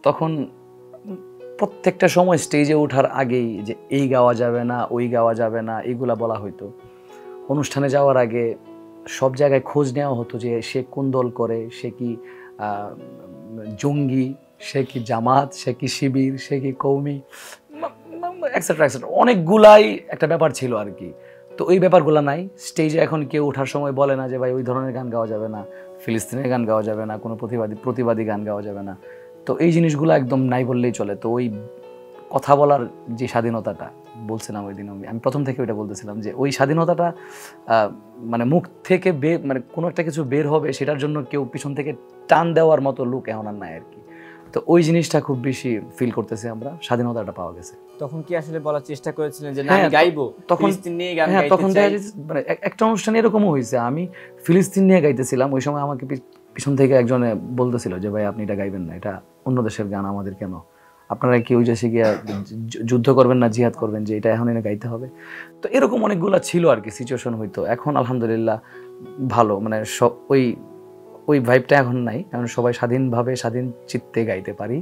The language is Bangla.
তখন প্রত্যেকটা সময় স্টেজে ওঠার আগেই যে এই গাওয়া যাবে না, ওই গাওয়া যাবে না, এগুলা বলা হইতো। অনুষ্ঠানে যাওয়ার আগে সব জায়গায় খোঁজ নেওয়া হতো যে সে কোন দল করে, সে কি জঙ্গি, সে কি জামাত, সে কি শিবির, সে কি কৌমি, এক্সেট্রা এক্সেট্রা, অনেকগুলাই একটা ব্যাপার ছিল আর কি। তো ওই ব্যাপারগুলো নাই। স্টেজে এখন কেউ ওঠার সময় বলে না যে ভাই ওই ধরনের গান গাওয়া যাবে না, ফিলিস্তিনের গান গাওয়া যাবে না, কোনো প্রতিবাদী গান গাওয়া যাবে না। তো এই জিনিসগুলো একদম নাই বললেই চলে। তো ওই কথা বলার যে স্বাধীনতাটা বলছিলাম ওই দিন, আমি প্রথম থেকে ওইটা বলতেছিলাম যে ওই স্বাধীনতাটা মানে মুখ থেকে মানে কোনো একটা কিছু বের হবে সেটার জন্য কেউ পিছন থেকে টান দেওয়ার মতো লোক এখন আর নাই আর কি। তো ওই জিনিসটা খুব বেশি ফিল করতেছি আমরা, স্বাধীনতাটা পাওয়া গেছে। তখন কি আসলে বলার চেষ্টা করেছিলেন যে না আমি গাইবো ফিলিস্তিন নিয়ে গান গাইতে চাই? তখন মানে একটা অনুষ্ঠানে এরকমও হয়েছে, আমি ফিলিস্তিন নিয়ে গাইতেছিলাম, ওই সময় আমাকে পিছন থেকে একজনে বলতেছিল যে ভাই আপনি এটা গাইবেন না, এটা অন্য দেশের গান, আমাদের কেন, আপনারা কি ওই দেশে গিয়া যুদ্ধ করবেন না জিহাদ করবেন যে এটা এখন এনে গাইতে হবে? তো এরকম অনেকগুলো ছিল আর কি সিচুয়েশন হইতো। এখন আলহামদুলিল্লাহ ভালো, মানে সব ওই ভাইবটা এখন নাই, এখন সবাই স্বাধীনভাবে স্বাধীন চিত্তে গাইতে পারি।